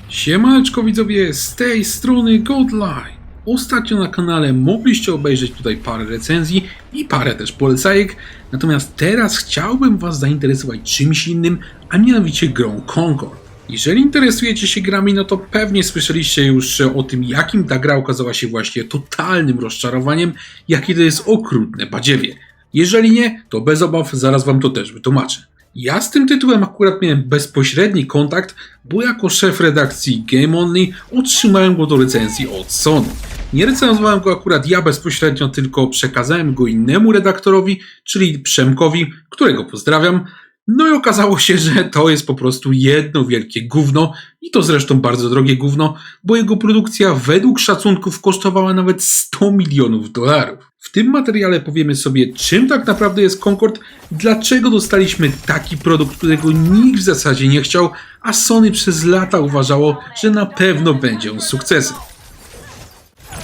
Siemaneczko widzowie, z tej strony Godline. Ostatnio na kanale mogliście obejrzeć tutaj parę recenzji i parę też polecajek, natomiast teraz chciałbym was zainteresować czymś innym, a mianowicie grą Concord. Jeżeli interesujecie się grami, no to pewnie słyszeliście już o tym, jakim ta gra okazała się właśnie totalnym rozczarowaniem, jakie to jest okrutne badziewie. Jeżeli nie, to bez obaw zaraz wam to też wytłumaczę. Ja z tym tytułem akurat miałem bezpośredni kontakt, bo jako szef redakcji Game Only otrzymałem go do recenzji od Sony. Nie recenzowałem go akurat ja bezpośrednio, tylko przekazałem go innemu redaktorowi, czyli Przemkowi, którego pozdrawiam. No i okazało się, że to jest po prostu jedno wielkie gówno i to zresztą bardzo drogie gówno, bo jego produkcja według szacunków kosztowała nawet $100 milionów. W tym materiale powiemy sobie, czym tak naprawdę jest Concord, dlaczego dostaliśmy taki produkt, którego nikt w zasadzie nie chciał, a Sony przez lata uważało, że na pewno będzie on sukcesem.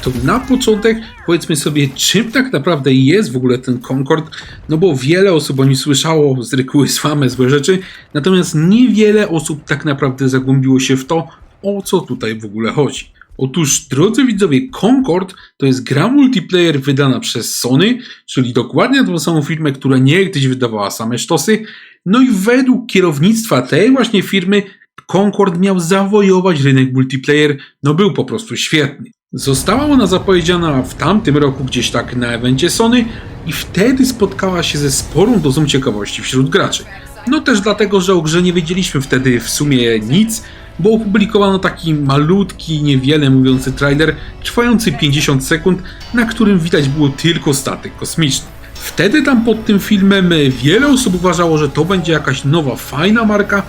To na początek powiedzmy sobie, czym tak naprawdę jest w ogóle ten Concord, no bo wiele osób o nim słyszało, z reguły same złe rzeczy, natomiast niewiele osób tak naprawdę zagłębiło się w to, o co tutaj w ogóle chodzi. Otóż, drodzy widzowie, Concord to jest gra multiplayer wydana przez Sony, czyli dokładnie tą samą firmę, która niegdyś wydawała same sztosy, no i według kierownictwa tej właśnie firmy Concord miał zawojować rynek multiplayer, no był po prostu świetny. Została ona zapowiedziana w tamtym roku gdzieś tak na evencie Sony i wtedy spotkała się ze sporą dozą ciekawości wśród graczy. No też dlatego, że o grze nie wiedzieliśmy wtedy w sumie nic, bo opublikowano taki malutki, niewiele mówiący trailer trwający 50 sekund, na którym widać było tylko statek kosmiczny. Wtedy tam pod tym filmem wiele osób uważało, że to będzie jakaś nowa, fajna marka,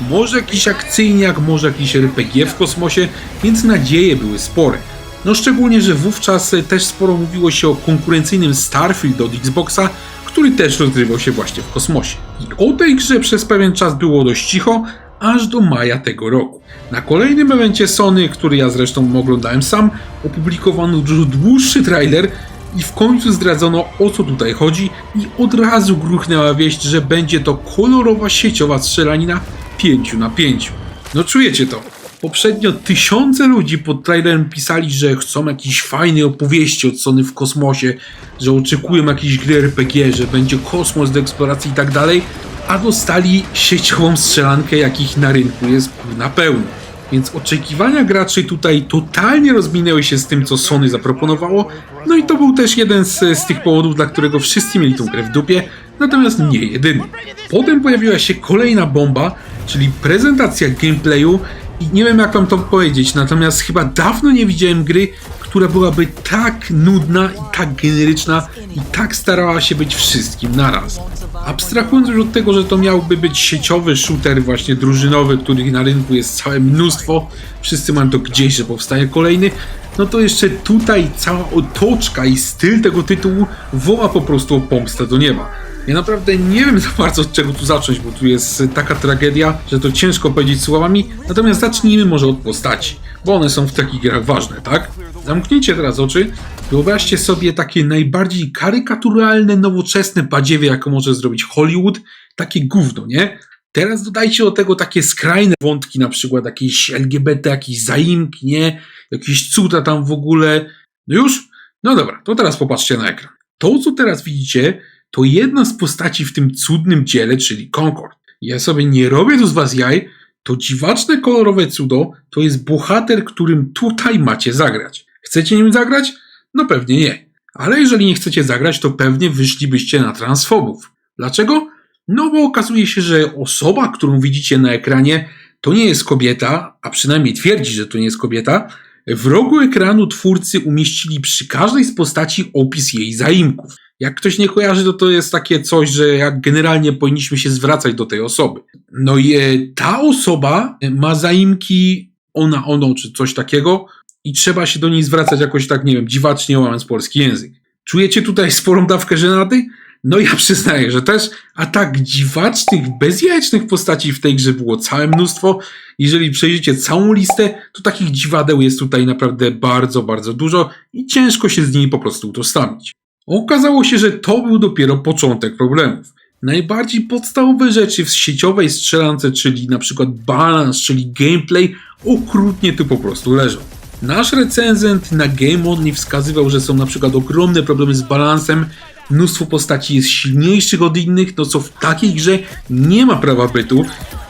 może jakiś akcyjniak, może jakiś RPG w kosmosie, więc nadzieje były spore. No szczególnie, że wówczas też sporo mówiło się o konkurencyjnym Starfield od Xboxa, który też rozgrywał się właśnie w kosmosie. I o tej grze przez pewien czas było dość cicho, aż do maja tego roku. Na kolejnym evencie Sony, który ja zresztą oglądałem sam, opublikowano dużo dłuższy trailer i w końcu zdradzono, o co tutaj chodzi i od razu gruchnęła wieść, że będzie to kolorowa sieciowa strzelanina 5 na 5. No czujecie to? Poprzednio tysiące ludzi pod trailerem pisali, że chcą jakiejś fajnej opowieści od Sony w kosmosie, że oczekują jakiejś gry RPG, że będzie kosmos do eksploracji i tak dalej, a dostali sieciową strzelankę, jakich na rynku jest na pełno. Więc oczekiwania graczy tutaj totalnie rozminęły się z tym, co Sony zaproponowało, no i to był też jeden z tych powodów, dla którego wszyscy mieli tą grę w dupie, natomiast nie jedyny. Potem pojawiła się kolejna bomba, czyli prezentacja gameplayu i nie wiem jak wam to powiedzieć, natomiast chyba dawno nie widziałem gry, która byłaby tak nudna i tak generyczna i tak starała się być wszystkim naraz. Abstrahując już od tego, że to miałby być sieciowy shooter właśnie drużynowy, których na rynku jest całe mnóstwo, wszyscy mają to gdzieś, że powstanie kolejny, no to jeszcze tutaj cała otoczka i styl tego tytułu woła po prostu o pomstę do nieba. Ja naprawdę nie wiem za bardzo od czego tu zacząć, bo tu jest taka tragedia, że to ciężko powiedzieć słowami, natomiast zacznijmy może od postaci, bo one są w takich grach ważne, tak? Zamknijcie teraz oczy, wyobraźcie sobie takie najbardziej karykaturalne, nowoczesne badziewie, jaką może zrobić Hollywood, takie gówno, nie? Teraz dodajcie do tego takie skrajne wątki, na przykład jakieś LGBT, jakieś zaimki, nie? Jakieś cuda tam w ogóle. No już? No dobra, to teraz popatrzcie na ekran. To, co teraz widzicie, to jedna z postaci w tym cudnym dziele, czyli Concord. Ja sobie nie robię tu z was jaj, to dziwaczne kolorowe cudo to jest bohater, którym tutaj macie zagrać. Chcecie nim zagrać? No pewnie nie. Ale jeżeli nie chcecie zagrać, to pewnie wyszlibyście na transfobów. Dlaczego? No bo okazuje się, że osoba, którą widzicie na ekranie, to nie jest kobieta, a przynajmniej twierdzi, że to nie jest kobieta. W rogu ekranu twórcy umieścili przy każdej z postaci opis jej zaimków. Jak ktoś nie kojarzy, to jest takie coś, że jak generalnie powinniśmy się zwracać do tej osoby. No i ta osoba ma zaimki ono czy coś takiego i trzeba się do niej zwracać jakoś tak, nie wiem, dziwacznie łamiąc polski język. Czujecie tutaj sporą dawkę żenady? No ja przyznaję, że też, a tak dziwacznych, bezjajecznych postaci w tej grze było całe mnóstwo. Jeżeli przejrzycie całą listę, to takich dziwadeł jest tutaj naprawdę bardzo, bardzo dużo i ciężko się z nimi po prostu utożsamić. Okazało się, że to był dopiero początek problemów. Najbardziej podstawowe rzeczy w sieciowej strzelance, czyli na przykład balans, czyli gameplay, okrutnie tu po prostu leżą. Nasz recenzent na Game Only wskazywał, że są na przykład ogromne problemy z balansem, mnóstwo postaci jest silniejszych od innych, no co w takiej grze nie ma prawa bytu.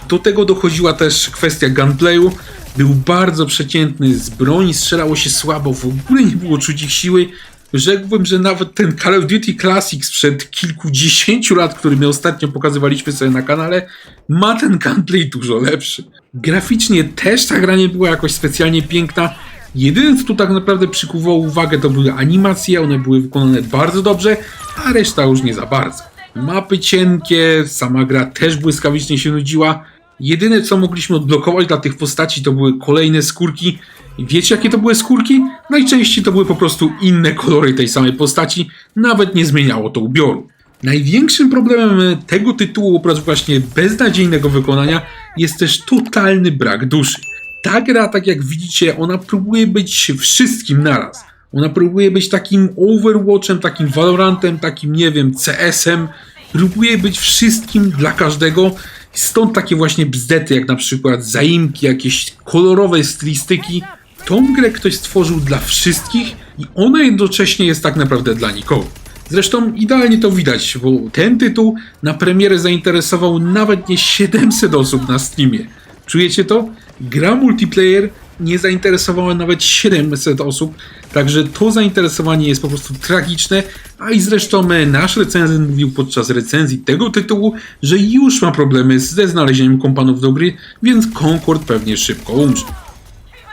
Do tego dochodziła też kwestia gunplayu, był bardzo przeciętny, z broni strzelało się słabo, w ogóle nie było czuć ich siły. Rzekłbym, że nawet ten Call of Duty Classic sprzed kilkudziesięciu lat, który my ostatnio pokazywaliśmy sobie na kanale, ma ten gunplay dużo lepszy. Graficznie też ta gra nie była jakoś specjalnie piękna. Jedyne, co tu tak naprawdę przykuwało uwagę, to były animacje, one były wykonane bardzo dobrze, a reszta już nie za bardzo. Mapy cienkie, sama gra też błyskawicznie się nudziła. Jedyne, co mogliśmy odblokować dla tych postaci, to były kolejne skórki. I wiecie, jakie to były skórki? Najczęściej to były po prostu inne kolory tej samej postaci, nawet nie zmieniało to ubioru. Największym problemem tego tytułu, oprócz właśnie beznadziejnego wykonania, jest też totalny brak duszy. Ta gra, tak jak widzicie, ona próbuje być wszystkim naraz. Ona próbuje być takim Overwatchem, takim Valorantem, takim, nie wiem, CS-em. Próbuje być wszystkim dla każdego. Stąd takie właśnie bzdety, jak na przykład zaimki, jakieś kolorowe stylistyki. Tą grę ktoś stworzył dla wszystkich i ona jednocześnie jest tak naprawdę dla nikogo. Zresztą idealnie to widać, bo ten tytuł na premierę zainteresował nawet nie 700 osób na Steamie. Czujecie to? Gra multiplayer nie zainteresowała nawet 700 osób, także to zainteresowanie jest po prostu tragiczne, a i zresztą nasz recenzent mówił podczas recenzji tego tytułu, że już ma problemy ze znalezieniem kompanów do gry, więc Concord pewnie szybko umrze.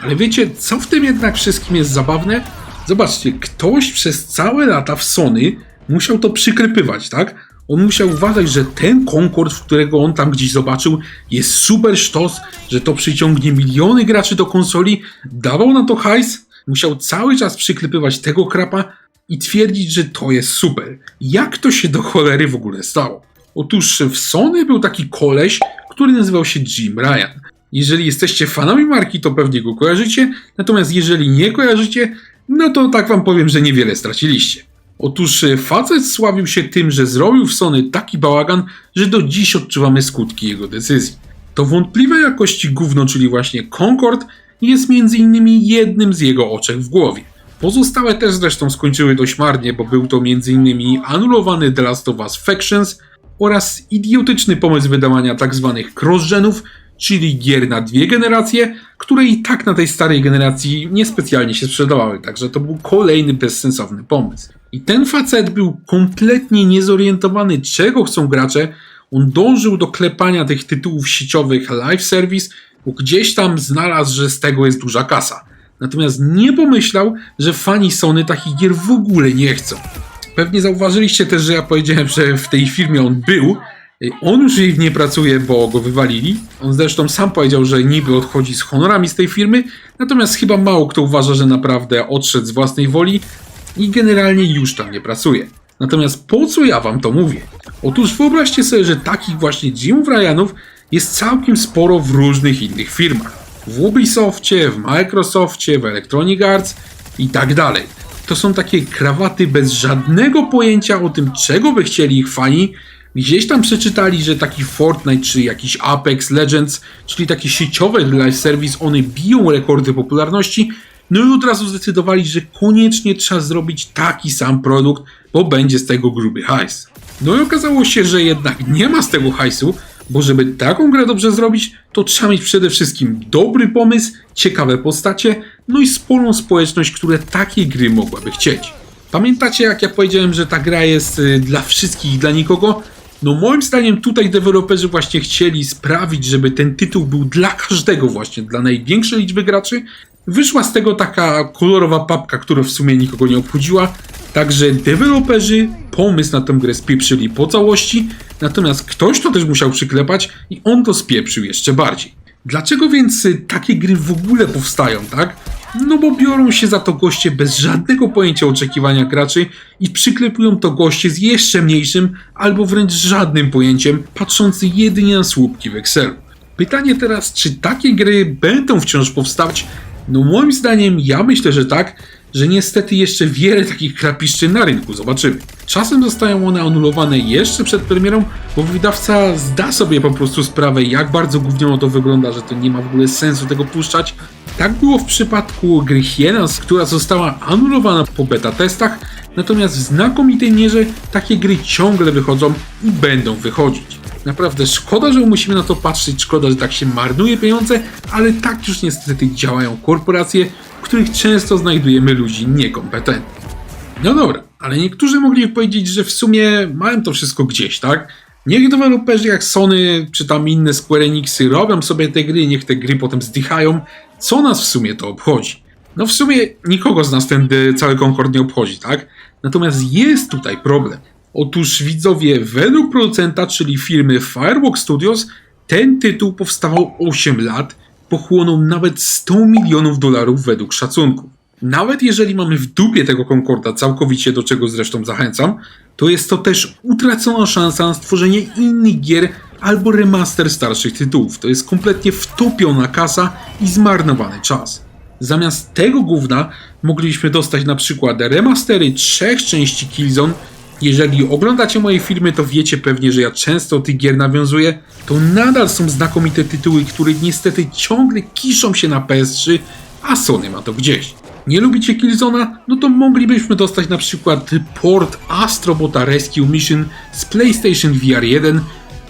Ale wiecie, co w tym jednak wszystkim jest zabawne? Zobaczcie, ktoś przez całe lata w Sony musiał to przykrypywać, tak? On musiał uważać, że ten Concord, którego on tam gdzieś zobaczył, jest super sztos, że to przyciągnie miliony graczy do konsoli, dawał na to hajs, musiał cały czas przyklepywać tego krapa i twierdzić, że to jest super. Jak to się do cholery w ogóle stało? Otóż w Sony był taki koleś, który nazywał się Jim Ryan. Jeżeli jesteście fanami marki, to pewnie go kojarzycie, natomiast jeżeli nie kojarzycie, no to tak wam powiem, że niewiele straciliście. Otóż facet sławił się tym, że zrobił w Sony taki bałagan, że do dziś odczuwamy skutki jego decyzji. To wątpliwej jakości gówno, czyli właśnie Concord, jest m.in. jednym z jego oczek w głowie. Pozostałe też zresztą skończyły dość marnie, bo był to m.in. anulowany The Last of Us Factions oraz idiotyczny pomysł wydawania tzw. cross-genów, czyli gier na dwie generacje, które i tak na tej starej generacji niespecjalnie się sprzedawały, także to był kolejny bezsensowny pomysł. I ten facet był kompletnie niezorientowany, czego chcą gracze. On dążył do klepania tych tytułów sieciowych live service, bo gdzieś tam znalazł, że z tego jest duża kasa. Natomiast nie pomyślał, że fani Sony takich gier w ogóle nie chcą. Pewnie zauważyliście też, że ja powiedziałem, że w tej firmie on był. On już nie pracuje, bo go wywalili. On zresztą sam powiedział, że niby odchodzi z honorami z tej firmy, natomiast chyba mało kto uważa, że naprawdę odszedł z własnej woli i generalnie już tam nie pracuje. Natomiast po co ja wam to mówię? Otóż wyobraźcie sobie, że takich właśnie Jimów Ryanów jest całkiem sporo w różnych innych firmach. W Ubisoftie, w Microsoftie, w Electronic Arts i tak dalej. To są takie krawaty bez żadnego pojęcia o tym, czego by chcieli ich fani. Gdzieś tam przeczytali, że taki Fortnite czy jakiś Apex Legends, czyli takie sieciowe live service, one biją rekordy popularności, no i od razu zdecydowali, że koniecznie trzeba zrobić taki sam produkt, bo będzie z tego gruby hajs. No i okazało się, że jednak nie ma z tego hajsu, bo żeby taką grę dobrze zrobić, to trzeba mieć przede wszystkim dobry pomysł, ciekawe postacie, no i sporą społeczność, która takiej gry mogłaby chcieć. Pamiętacie, jak ja powiedziałem, że ta gra jest dla wszystkich i dla nikogo? No moim zdaniem tutaj deweloperzy właśnie chcieli sprawić, żeby ten tytuł był dla każdego właśnie, dla największej liczby graczy. Wyszła z tego taka kolorowa papka, która w sumie nikogo nie obchodziła. Także deweloperzy pomysł na tę grę spieprzyli po całości, natomiast ktoś to też musiał przyklepać i on to spieprzył jeszcze bardziej. Dlaczego więc takie gry w ogóle powstają, tak? No bo biorą się za to goście bez żadnego pojęcia oczekiwania graczy i przyklepują to goście z jeszcze mniejszym albo wręcz żadnym pojęciem, patrzący jedynie na słupki w Excelu. Pytanie teraz, czy takie gry będą wciąż powstawać, No moim zdaniem, ja myślę, że tak, że niestety jeszcze wiele takich krapiszczy na rynku zobaczymy. Czasem zostają one anulowane jeszcze przed premierą, bo wydawca zda sobie po prostu sprawę, jak bardzo gówniano to wygląda, że to nie ma w ogóle sensu tego puszczać. Tak było w przypadku gry Hienas, która została anulowana po beta testach, natomiast w znakomitej mierze takie gry ciągle wychodzą i będą wychodzić. Naprawdę szkoda, że musimy na to patrzeć, szkoda, że tak się marnuje pieniądze, ale tak już niestety działają korporacje, w których często znajdujemy ludzi niekompetentnych. No dobra, ale niektórzy mogli powiedzieć, że w sumie mają to wszystko gdzieś, tak? Niech deweloperzy jak Sony czy tam inne Square Enixy robią sobie te gry, niech te gry potem zdychają, co nas w sumie to obchodzi? No w sumie nikogo z nas ten cały Concord nie obchodzi, tak? Natomiast jest tutaj problem. Otóż widzowie, według producenta, czyli firmy Firewalk Studios, ten tytuł powstawał 8 lat, pochłonął nawet $100 milionów według szacunków. Nawet jeżeli mamy w dupie tego Concorda całkowicie, do czego zresztą zachęcam, to jest to też utracona szansa na stworzenie innych gier albo remaster starszych tytułów. To jest kompletnie wtopiona kasa i zmarnowany czas. Zamiast tego gówna mogliśmy dostać na przykład remastery 3 części Killzone. Jeżeli oglądacie moje filmy, to wiecie pewnie, że ja często tych gier nawiązuję. To nadal są znakomite tytuły, które niestety ciągle kiszą się na PS3, a Sony ma to gdzieś. Nie lubicie Killzona? No to moglibyśmy dostać na przykład port Astrobota Rescue Mission z PlayStation VR 1.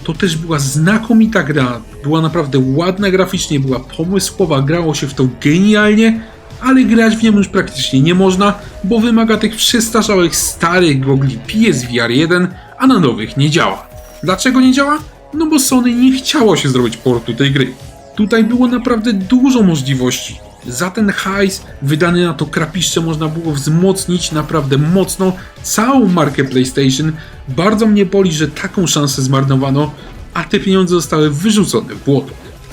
To też była znakomita gra, była naprawdę ładna graficznie, była pomysłowa, grało się w to genialnie, ale grać w nią już praktycznie nie można, bo wymaga tych przestarzałych starych gogli PSVR 1, a na nowych nie działa. Dlaczego nie działa? No bo Sony nie chciało się zrobić portu tej gry. Tutaj było naprawdę dużo możliwości. Za ten hajs wydany na to krapiszcze można było wzmocnić naprawdę mocno całą markę PlayStation. Bardzo mnie boli, że taką szansę zmarnowano, a te pieniądze zostały wyrzucone w błoto.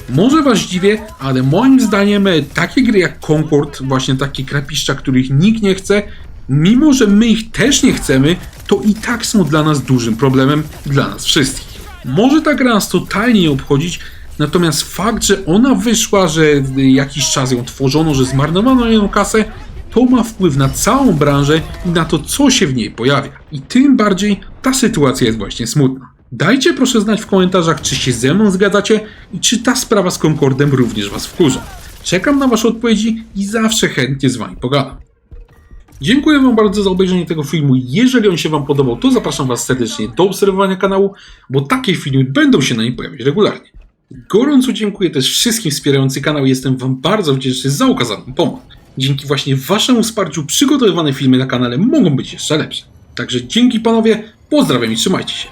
Może was dziwię, ale moim zdaniem takie gry jak Concord, właśnie takie krapiszcza, których nikt nie chce, mimo że my ich też nie chcemy, to i tak są dla nas dużym problemem, dla nas wszystkich. Może ta gra nas totalnie nie obchodzić, natomiast fakt, że ona wyszła, że jakiś czas ją tworzono, że zmarnowano ją kasę, to ma wpływ na całą branżę i na to, co się w niej pojawia. I tym bardziej ta sytuacja jest właśnie smutna. Dajcie proszę znać w komentarzach, czy się ze mną zgadzacie i czy ta sprawa z Concordem również was wkurza. Czekam na wasze odpowiedzi i zawsze chętnie z wami pogadam. Dziękuję wam bardzo za obejrzenie tego filmu. Jeżeli on się wam podobał, to zapraszam was serdecznie do obserwowania kanału, bo takie filmy będą się na nim pojawiać regularnie. Gorąco dziękuję też wszystkim wspierającym kanał. Jestem wam bardzo wdzięczny za okazaną pomoc. Dzięki właśnie waszemu wsparciu przygotowywane filmy na kanale mogą być jeszcze lepsze. Także dzięki panowie, pozdrawiam i trzymajcie się.